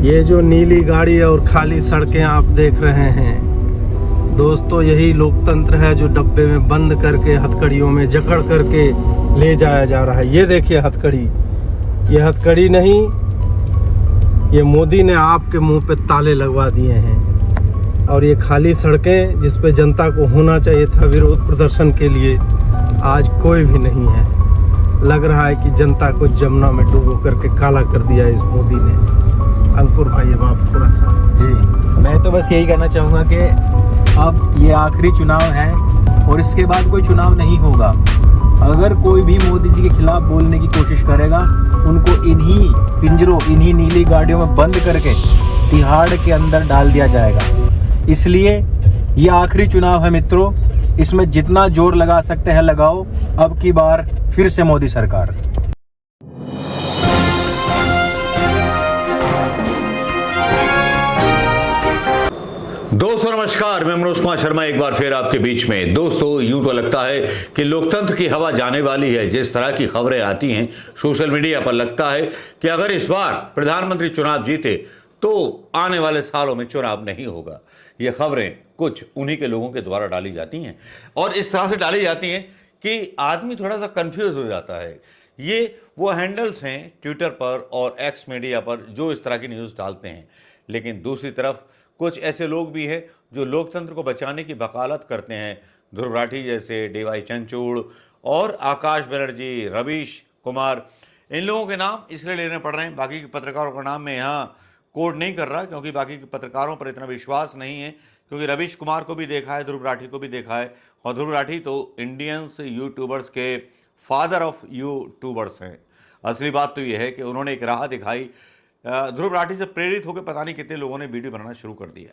ये जो नीली गाड़ी और खाली सड़कें आप देख रहे हैं दोस्तों, यही लोकतंत्र है जो डब्बे में बंद करके हथकड़ियों में जकड़ करके ले जाया जा रहा है। ये देखिए हथकड़ी, ये हथकड़ी नहीं, ये मोदी ने आपके मुंह पे ताले लगवा दिए हैं। और ये खाली सड़कें जिस पे जनता को होना चाहिए था विरोध प्रदर्शन के लिए, आज कोई भी नहीं है। लग रहा है कि जनता को जमुना में डूबो करके काला कर दिया इस मोदी ने। अंकुर भाई अब आप थोड़ा सा। जी, मैं तो बस यही कहना चाहूँगा कि अब ये आखिरी चुनाव है और इसके बाद कोई चुनाव नहीं होगा। अगर कोई भी मोदी जी के खिलाफ बोलने की कोशिश करेगा, उनको इन्हीं पिंजरों, इन्हीं नीली गाड़ियों में बंद करके तिहाड़ के अंदर डाल दिया जाएगा। इसलिए ये आखिरी चुनाव है मित्रों, इसमें जितना जोर लगा सकते हैं लगाओ। अब की बार फिर से मोदी सरकार। दोस्तों नमस्कार, मैं मनोज कुमार शर्मा एक बार फिर आपके बीच में। दोस्तों यूं तो लगता है कि लोकतंत्र की हवा जाने वाली है। जिस तरह की खबरें आती हैं सोशल मीडिया पर, लगता है कि अगर इस बार प्रधानमंत्री चुनाव जीते तो आने वाले सालों में चुनाव नहीं होगा। ये खबरें कुछ उन्हीं के लोगों के द्वारा डाली जाती हैं और इस तरह से डाली जाती हैं कि आदमी थोड़ा सा कंफ्यूज हो जाता है। ये वो हैंडल्स हैं ट्विटर पर और एक्स मीडिया पर जो इस तरह की न्यूज़ डालते हैं, लेकिन दूसरी तरफ कुछ ऐसे लोग भी हैं जो लोकतंत्र को बचाने की वकालत करते हैं। ध्रुव राठी जैसे, डीवाई चंद्रचूड़ और आकाश बनर्जी, रवीश कुमार, इन लोगों के नाम इसलिए लेने पड़ रहे हैं। बाकी के पत्रकारों का नाम मैं यहाँ कोड नहीं कर रहा क्योंकि बाकी के पत्रकारों पर इतना विश्वास नहीं है, क्योंकि रवीश कुमार को भी देखा है, ध्रुव राठी को भी देखा है, और ध्रुव राठी तो इंडियंस यूट्यूबर्स के फादर ऑफ यूट्यूबर्स हैं। असली बात तो यह है कि उन्होंने एक राह दिखाई। ध्रुव राठी से प्रेरित होकर पता नहीं कितने लोगों ने वीडियो बनाना शुरू कर दिया।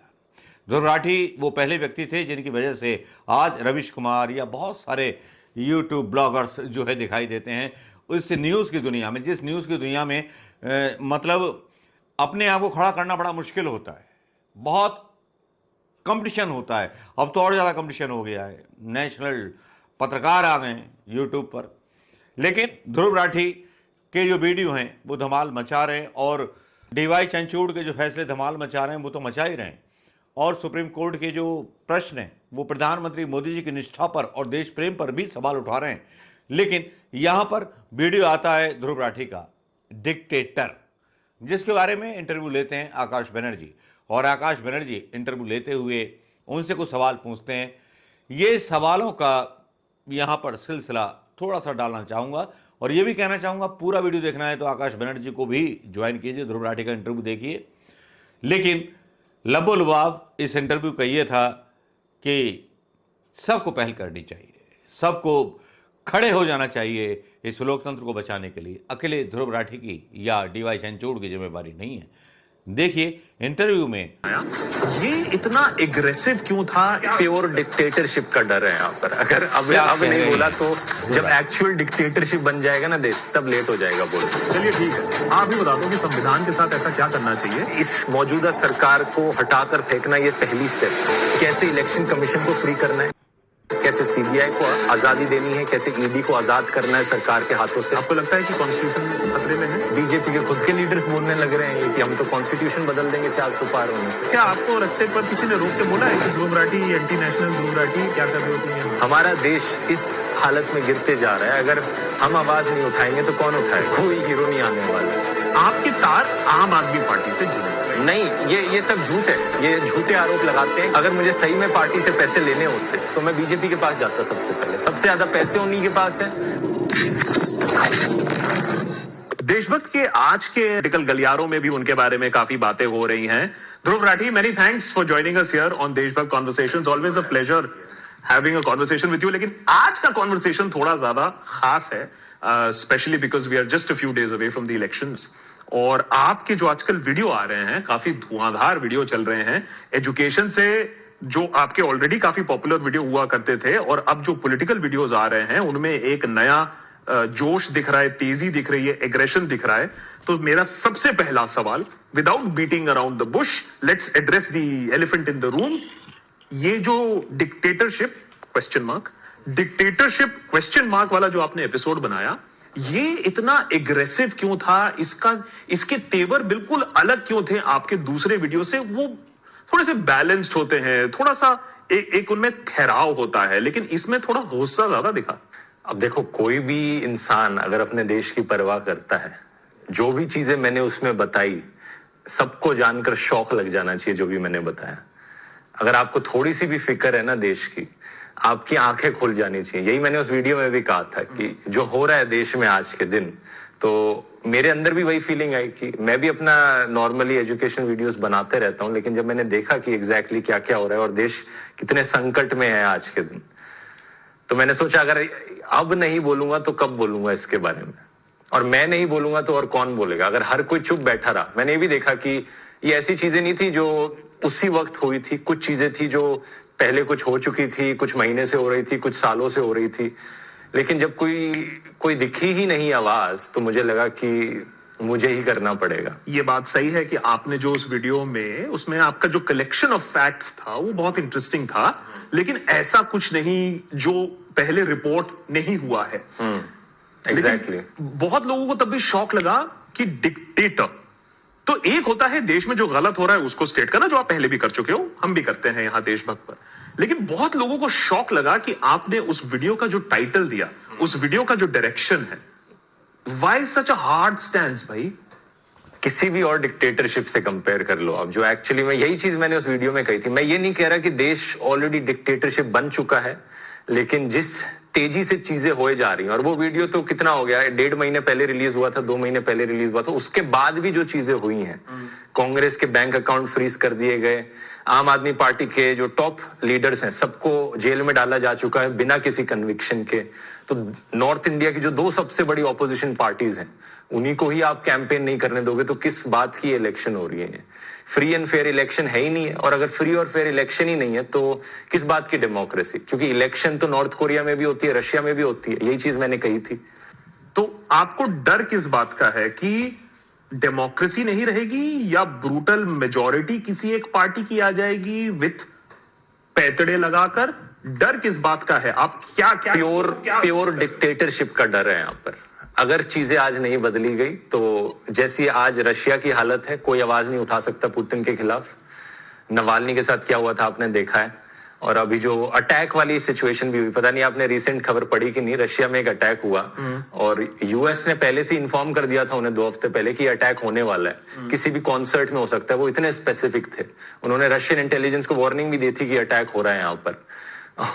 ध्रुव राठी वो पहले व्यक्ति थे जिनकी वजह से आज रवीश कुमार या बहुत सारे यूट्यूब ब्लॉगर्स जो है दिखाई देते हैं। उस न्यूज़ की दुनिया में, जिस न्यूज़ की दुनिया में मतलब अपने आप को खड़ा करना बड़ा मुश्किल होता है, बहुत कंपटीशन होता है। अब तो और ज़्यादा कंपटीशन हो गया है, नेशनल पत्रकार आ गए हैं यूट्यूब पर। लेकिन ध्रुव राठी के जो वीडियो हैं वो धमाल मचा रहे हैं और डीवाई चंद्रचूड़ के जो फैसले धमाल मचा रहे हैं वो तो मचा ही रहे हैं। और सुप्रीम कोर्ट के जो प्रश्न हैं वो प्रधानमंत्री मोदी जी की निष्ठा पर और देश प्रेम पर भी सवाल उठा रहे हैं। लेकिन यहाँ पर वीडियो आता है ध्रुव राठी का डिक्टेटर, जिसके बारे में इंटरव्यू लेते हैं आकाश बनर्जी, और आकाश बनर्जी इंटरव्यू लेते हुए उनसे कुछ सवाल पूछते हैं। ये सवालों का यहाँ पर सिलसिला थोड़ा सा डालना चाहूँगा और ये भी कहना चाहूँगा पूरा वीडियो देखना है तो आकाश बनर्जी को भी ज्वाइन कीजिए, ध्रुव राठी का इंटरव्यू देखिए। लेकिन लबोलुबाव इस इंटरव्यू का ये था कि सबको पहल करनी चाहिए, सबको खड़े हो जाना चाहिए इस लोकतंत्र को बचाने के लिए। अकेले ध्रुव राठी की या डीवाई चंद्रचूड़ की जिम्मेवारी नहीं है। देखिए इंटरव्यू में। ये इतना एग्रेसिव क्यों था? प्योर डिक्टेटरशिप का डर है यहाँ पर। अगर अब नहीं बोला तो जब एक्चुअल डिक्टेटरशिप बन जाएगा ना देश, तब लेट हो जाएगा बोलना। चलिए ठीक है, आप ही बता दो कि संविधान के साथ ऐसा क्या करना चाहिए? इस मौजूदा सरकार को हटाकर फेंकना ये पहली स्टेप। कैसे इलेक्शन कमीशन को फ्री करना है, कैसे सीबीआई को आजादी देनी है, कैसे ईडी को आजाद करना है सरकार के हाथों से। आपको लगता है कि कॉन्स्टिट्यूशन खतरे में है? बीजेपी के खुद के लीडर्स बोलने लग रहे हैं कि हम तो कॉन्स्टिट्यूशन बदल देंगे 400 पार होने। क्या आपको रास्ते पर किसी ने रोक के बोला है कि ध्रुव राठी एंटी नेशनल, ध्रुव राठी क्या कर रहे होती है? हमारा देश इस हालत में गिरते जा रहा है, अगर हम आवाज नहीं उठाएंगे तो कौन उठाए? कोई हीरो नहीं आने वाला। आपके तार आम आदमी पार्टी से जुड़े नहीं, ये सब झूठ है, ये झूठे आरोप लगाते हैं। अगर मुझे सही में पार्टी से पैसे लेने होते तो मैं बीजेपी के पास जाता सबसे पहले। सबसे ज्यादा पैसे उन्हीं के पास है। देशभक्त के आज के पॉलिटिकल गलियारों में भी उनके बारे में काफी बातें हो रही हैं। Dhruv Rathee, many thanks for joining us here on Deshbhakt conversations. Always a pleasure having a conversation with you. लेकिन आज का कॉन्वर्सेशन थोड़ा ज्यादा खास है, specially because we are just a few days away from the elections. और आपके जो आजकल वीडियो आ रहे हैं, काफी धुआंधार वीडियो चल रहे हैं एजुकेशन से, जो आपके ऑलरेडी काफी पॉपुलर वीडियो हुआ करते थे, और अब जो पॉलिटिकल वीडियोस आ रहे हैं उनमें एक नया जोश दिख रहा है, तेजी दिख रही है, एग्रेशन दिख रहा है। तो मेरा सबसे पहला सवाल, without beating around the Bush, let's address the elephant in the room. ये जो डिक्टेटरशिप क्वेश्चन मार्क वाला जो आपने एपिसोड बनाया, ये इतना एग्रेसिव क्यों था, इसके तेवर बिल्कुल अलग क्यों थे आपके दूसरे वीडियो से? वो थोड़े से बैलेंस्ड होते हैं, थोड़ा सा एक उनमें ठहराव होता है, लेकिन इसमें थोड़ा गुस्सा ज्यादा दिखा। अब देखो, कोई भी इंसान अगर अपने देश की परवाह करता है, जो भी चीजें मैंने उसमें बताई सबको जानकर शौक लग जाना चाहिए जो भी मैंने बताया। अगर आपको थोड़ी सी भी फिक्र है ना देश की, आपकी आंखें खुल जानी चाहिए। यही मैंने उस वीडियो में भी कहा था कि जो हो रहा है देश में आज के दिन, तो मेरे अंदर भी वही फीलिंग आई कि मैं भी अपना नॉर्मली एजुकेशन वीडियोस बनाते रहता हूं, लेकिन जब मैंने देखा कि एग्जैक्टली क्या क्या हो रहा है और देश कितने संकट में है आज के दिन, तो मैंने सोचा अगर अब नहीं बोलूंगा तो कब बोलूंगा इसके बारे में, और मैं नहीं बोलूंगा तो और कौन बोलेगा अगर हर कोई चुप बैठा रहा। मैंने ये भी देखा कि ये ऐसी चीजें नहीं थी जो उसी वक्त हुई थी, कुछ चीजें थी जो पहले कुछ हो चुकी थी, कुछ महीने से हो रही थी, कुछ सालों से हो रही थी, लेकिन जब कोई दिखी ही नहीं आवाज, तो मुझे लगा कि मुझे ही करना पड़ेगा। ये बात सही है कि आपने जो उस वीडियो में, उसमें आपका जो कलेक्शन ऑफ फैक्ट्स था वो बहुत इंटरेस्टिंग था, लेकिन ऐसा कुछ नहीं जो पहले रिपोर्ट नहीं हुआ है। एग्जैक्टली। बहुत लोगों को तब भी शौक लगा कि डिक्टेटर, तो एक होता है देश में जो गलत हो रहा है उसको स्टेट करना, जो आप पहले भी कर चुके हो, हम भी करते हैं यहां देशभक्त पर, लेकिन बहुत लोगों को शौक लगा कि आपने उस वीडियो का जो टाइटल दिया, उस वीडियो का जो डायरेक्शन है, why such a hard stand भाई? किसी भी और डिक्टेटरशिप से कंपेयर कर लो अब, जो एक्चुअली में यही चीज मैंने उस वीडियो में कही थी। मैं ये नहीं कह रहा कि देश ऑलरेडी डिक्टेटरशिप बन चुका है, लेकिन जिस तेजी से चीजें होए जा रही हैं, और वो वीडियो तो कितना हो गया, 1.5 महीने पहले रिलीज हुआ था, 2 महीने पहले रिलीज हुआ था, उसके बाद भी जो चीजें हुई हैं, कांग्रेस के बैंक अकाउंट फ्रीज कर दिए गए, आम आदमी पार्टी के जो टॉप लीडर्स हैं सबको जेल में डाला जा चुका है बिना किसी कन्विक्शन के। तो नॉर्थ इंडिया की जो 2 सबसे बड़ी ऑपोजिशन पार्टीज हैं, उन्हीं को ही आप कैंपेन नहीं करने दोगे, तो किस बात की इलेक्शन हो रही है? फ्री एंड फेयर इलेक्शन है ही नहीं है, और अगर फ्री और फेयर इलेक्शन ही नहीं है तो किस बात की डेमोक्रेसी? क्योंकि इलेक्शन तो नॉर्थ कोरिया में भी होती है, रशिया में भी होती है, यही चीज मैंने कही थी। तो आपको डर किस बात का है कि डेमोक्रेसी नहीं रहेगी, या ब्रूटल मेजॉरिटी किसी एक पार्टी की आ जाएगी विथ पैतड़े लगाकर? डर किस बात का है? आप क्या प्योर डिक्टेटरशिप का डर है यहाँ पर। अगर चीजें आज नहीं बदली गई तो जैसी आज रशिया की हालत है, कोई आवाज नहीं उठा सकता पुतिन के खिलाफ। नवाल्नी के साथ क्या हुआ था आपने देखा है, और अभी जो अटैक वाली सिचुएशन भी हुई, पता नहीं आपने रिसेंट खबर पढ़ी कि नहीं, रशिया में एक अटैक हुआ और यूएस ने पहले से इन्फॉर्म कर दिया था उन्हें 2 हफ्ते पहले कि अटैक होने वाला है, किसी भी कॉन्सर्ट में हो सकता है। वो इतने स्पेसिफिक थे, उन्होंने रशियन इंटेलिजेंस को वार्निंग भी दी थी कि अटैक हो रहा है यहाँ पर।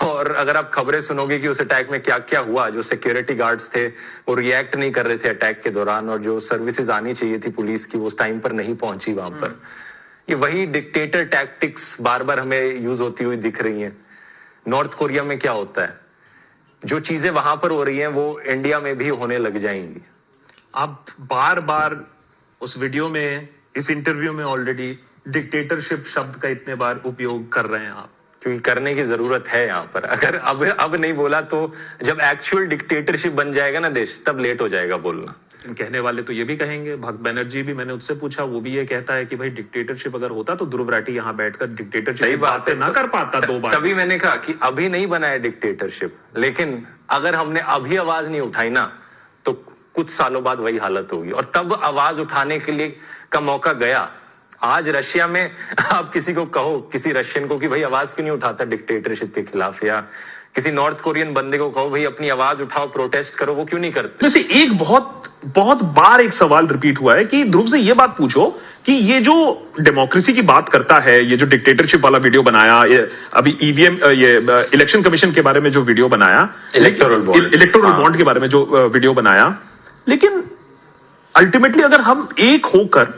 और अगर आप खबरें सुनोगे कि उस अटैक में क्या क्या हुआ, जो सिक्योरिटी गार्ड्स थे वो रिएक्ट नहीं कर रहे थे अटैक के दौरान, और जो सर्विसेज आनी चाहिए थी पुलिस की वो उस टाइम पर नहीं पहुंची वहां पर। ये वही डिक्टेटर टैक्टिक्स बार बार हमें यूज होती हुई दिख रही हैं। नॉर्थ कोरिया में क्या होता है, जो चीजें वहां पर हो रही हैं वो इंडिया में भी होने लग जाएंगी। आप बार बार उस वीडियो में, इस इंटरव्यू में ऑलरेडी डिक्टेटरशिप शब्द का इतने बार उपयोग कर रहे हैं आप, क्योंकि करने की जरूरत है यहाँ पर। अगर अब नहीं बोला तो जब एक्चुअल डिक्टेटरशिप बन जाएगा ना देश, तब लेट हो जाएगा बोलना। कहने वाले तो ये भी कहेंगे, भक्त बनर्जी भी, मैंने उससे पूछा, वो भी ये कहता है कि भाई डिक्टेटरशिप अगर होता तो ध्रुव राठी यहाँ बैठकर डिक्टेटरशिप सही बात है ना कर पाता 2 बार। तभी मैंने कहा कि अभी नहीं बना है डिक्टेटरशिप, लेकिन अगर हमने अभी आवाज नहीं उठाई ना तो कुछ सालों बाद वही हालत होगी, और तब आवाज उठाने के लिए का मौका गया। आज रशिया में आप किसी को कहो, किसी रशियन को कि भाई आवाज क्यों नहीं उठाता डिक्टेटरशिप के खिलाफ, या किसी नॉर्थ कोरियन बंदे को कहो भाई अपनी आवाज उठाओ, प्रोटेस्ट करो, वो क्यों नहीं करते? जैसे एक बहुत बार एक सवाल रिपीट हुआ है कि ध्रुव से ये बात पूछो कि ये जो डेमोक्रेसी की बात करता है, ये जो डिक्टेटरशिप वाला वीडियो बनाया, ये अभी ईवीएम, ये इलेक्शन कमीशन के बारे में जो वीडियो बनाया, इलेक्टोरल बॉन्ड के बारे में जो वीडियो बनाया, लेकिन अल्टीमेटली अगर हम एक होकर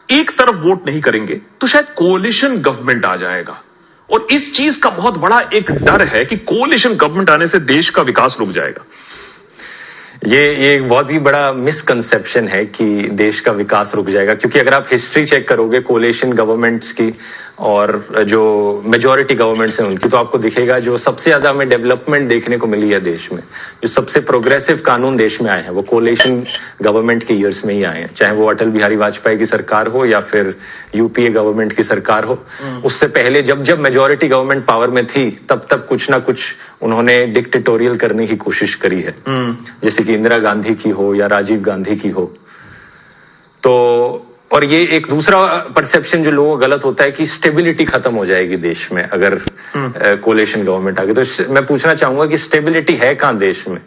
एक तरफ वोट नहीं करेंगे तो शायद कोलिशन गवर्नमेंट आ जाएगा, और इस चीज का बहुत बड़ा एक डर है कि कोलिशन गवर्नमेंट आने से देश का विकास रुक जाएगा। ये एक बहुत ही बड़ा मिसकंसेप्शन है कि देश का विकास रुक जाएगा, क्योंकि अगर आप हिस्ट्री चेक करोगे कोलिशन गवर्नमेंट्स की और जो मेजॉरिटी गवर्नमेंट्स हैं उनकी, तो आपको दिखेगा जो सबसे ज्यादा हमें डेवलपमेंट देखने को मिली है देश में, जो सबसे प्रोग्रेसिव कानून देश में आए हैं वो कोलेशन गवर्नमेंट के ईयर्स में ही आए हैं, चाहे वो अटल बिहारी वाजपेयी की सरकार हो या फिर यूपीए गवर्नमेंट की सरकार हो। उससे पहले जब जब मेजॉरिटी गवर्नमेंट पावर में थी तब तब कुछ ना कुछ उन्होंने डिक्टेटोरियल करने की कोशिश करी है, जैसे कि इंदिरा गांधी की हो या राजीव गांधी की हो। तो और ये एक दूसरा परसेप्शन जो लोगों को गलत होता है कि स्टेबिलिटी खत्म हो जाएगी देश में अगर कोलेशन गवर्नमेंट आ गई। तो मैं पूछना चाहूंगा कि स्टेबिलिटी है कहां देश में?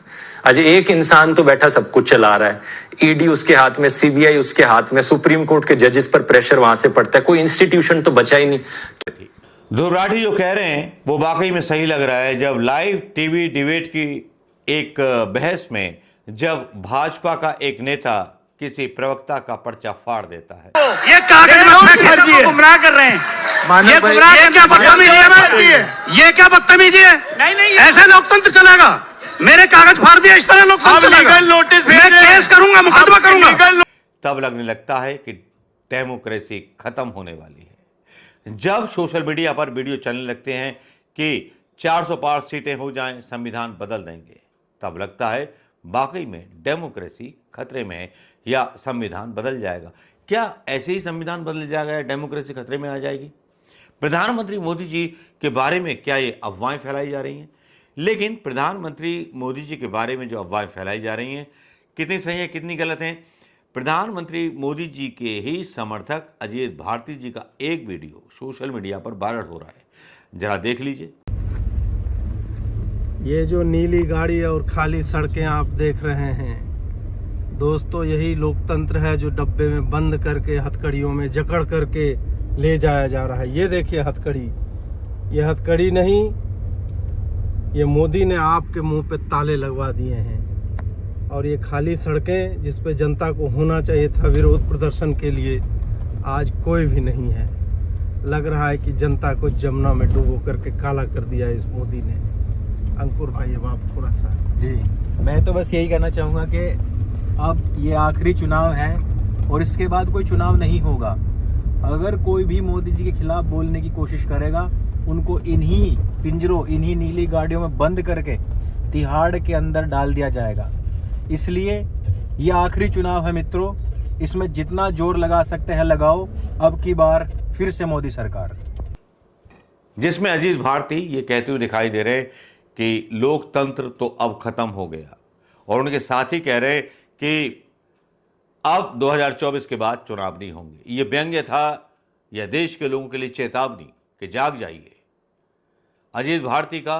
आज एक इंसान तो बैठा सब कुछ चला रहा है, ईडी उसके हाथ में, सीबीआई उसके हाथ में, सुप्रीम कोर्ट के जजेस पर प्रेशर वहां से पड़ता है, कोई इंस्टीट्यूशन तो बचा ही नहीं। ध्रुव राठी जो कह रहे हैं वो वाकई में सही लग रहा है। जब लाइव टीवी डिबेट की एक बहस में जब भाजपा का एक नेता किसी प्रवक्ता का पर्चा फाड़ देता है, ये कागज में गुमराह कर रहे हैं, ये गुमराह, ये क्या बदतमीजी है, ये क्या बदतमीजी है? नहीं, ऐसे लोकतंत्र चलेगा? मेरे कागज फाड़ दिया, इस तरह लोकतंत्र चलेगा? नोटिस मैं केस करूंगा, मुकदमा करूंगा। तब लगने लगता है कि डेमोक्रेसी खत्म होने वाली है। जब सोशल मीडिया पर वीडियो चलने लगते हैं कि 400 पार सीटें हो जाएं, संविधान बदल देंगे, तब लगता है वाकई में डेमोक्रेसी खतरे में है या संविधान बदल जाएगा। क्या ऐसे ही संविधान बदल जाएगा या डेमोक्रेसी खतरे में आ जाएगी? प्रधानमंत्री मोदी जी के बारे में क्या ये अफवाहें फैलाई जा रही हैं? लेकिन प्रधानमंत्री मोदी जी के बारे में जो अफवाहें फैलाई जा रही हैं, कितनी सही है कितनी गलत हैं? प्रधानमंत्री मोदी जी के ही समर्थक अजीत भारती जी का एक वीडियो सोशल मीडिया पर वायरल हो रहा है, जरा देख लीजिए। ये जो नीली गाड़ी और खाली सड़कें आप देख रहे हैं दोस्तों, यही लोकतंत्र है जो डब्बे में बंद करके हथकड़ियों में जकड़ करके ले जाया जा रहा है। ये देखिए हथकड़ी, ये हथकड़ी नहीं, ये मोदी ने आपके मुंह पे ताले लगवा दिए हैं। और ये खाली सड़कें जिस पे जनता को होना चाहिए था विरोध प्रदर्शन के लिए, आज कोई भी नहीं है। लग रहा है कि जनता को जमुना में डुबो करके काला कर दिया इस मोदी ने। अंकुर भाई अब आप थोड़ा सा। जी, मैं तो बस यही कहना चाहूँगा कि अब ये आखिरी चुनाव है और इसके बाद कोई चुनाव नहीं होगा। अगर कोई भी मोदी जी के खिलाफ बोलने की कोशिश करेगा, उनको इन्हीं पिंजरों, इन्हीं नीली गाड़ियों में बंद करके तिहाड़ के अंदर डाल दिया जाएगा। इसलिए ये आखिरी चुनाव है मित्रों, इसमें जितना जोर लगा सकते हैं लगाओ, अब की बार फिर से मोदी सरकार। जिसमें अजीत भारती ये कहते हुए दिखाई दे रहे हैं कि लोकतंत्र तो अब खत्म हो गया, और उनके साथ ही कह रहे कि अब 2024 के बाद चुनाव नहीं होंगे। ये व्यंग्य था यह देश के लोगों के लिए चेतावनी कि जाग जाइए। अजीत भारती का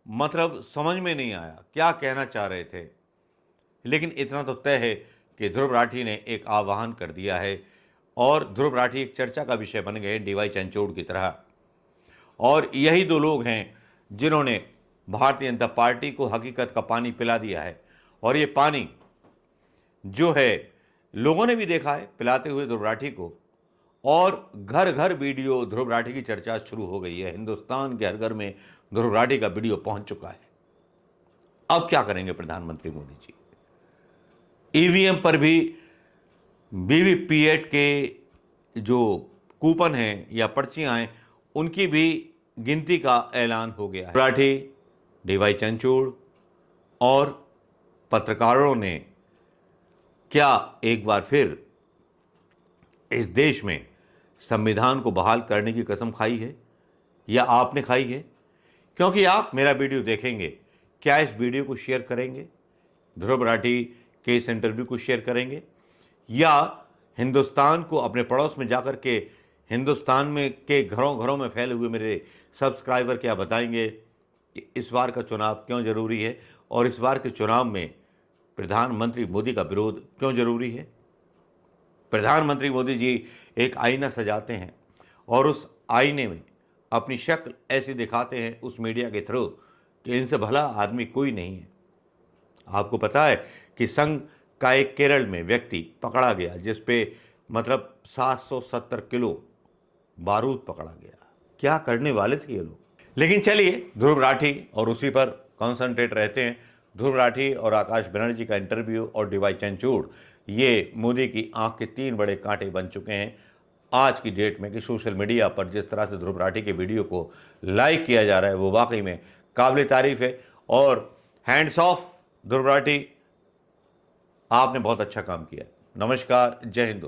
मतलब समझ में नहीं आया क्या कहना चाह रहे थे, लेकिन इतना तो तय है कि ध्रुव राठी ने एक आह्वान कर दिया है और ध्रुव राठी एक चर्चा का विषय बन गए डीवाई चंद्रचूड़ की तरह। और यही दो लोग हैं जिन्होंने भारतीय जनता पार्टी को हकीकत का पानी पिला दिया है, और ये पानी जो है लोगों ने भी देखा है पिलाते हुए ध्रुव राठी को, और घर घर वीडियो ध्रुव राठी की चर्चा शुरू हो गई है। हिंदुस्तान के हर घर में ध्रुव राठी का वीडियो पहुंच चुका है। अब क्या करेंगे प्रधानमंत्री मोदी जी? ईवीएम पर भी वीवीपीएट के जो कूपन हैं या पर्चियां हैं, उनकी भी गिनती का ऐलान हो गया है। राठी, डीवाई चंद्रचूड़ और पत्रकारों ने क्या एक बार फिर इस देश में संविधान को बहाल करने की कसम खाई है, या आपने खाई है? क्योंकि आप मेरा वीडियो देखेंगे, क्या इस वीडियो को शेयर करेंगे, ध्रुव राठी के इस इंटरव्यू को शेयर करेंगे, या हिंदुस्तान को अपने पड़ोस में जाकर के हिंदुस्तान में के घरों घरों में फैले हुए मेरे सब्सक्राइबर क्या बताएंगे कि इस बार का चुनाव क्यों ज़रूरी है, और इस बार के चुनाव में प्रधानमंत्री मोदी का विरोध क्यों ज़रूरी है? प्रधानमंत्री मोदी जी एक आईना सजाते हैं और उस आईने में अपनी शक्ल ऐसी दिखाते हैं उस मीडिया के थ्रू कि इनसे भला आदमी कोई नहीं है। आपको पता है कि संघ का एक केरल में व्यक्ति पकड़ा गया जिस पे मतलब 770 किलो बारूद पकड़ा गया। क्या करने वाले थे ये लोग? लेकिन चलिए ध्रुव राठी और उसी पर कॉन्सेंट्रेट रहते हैं। ध्रुव राठी और आकाश बनर्जी का इंटरव्यू और डीवाई चंद्रचूड़, ये मोदी की आंख के 3 बड़े कांटे बन चुके हैं। आज की डेट में कि सोशल मीडिया पर जिस तरह से ध्रुव राठी के वीडियो को लाइक किया जा रहा है वो वाकई में काबिल तारीफ है। और हैंड्स ऑफ ध्रुव राठी, आपने बहुत अच्छा काम किया। नमस्कार, जय हिंद दोस्तों।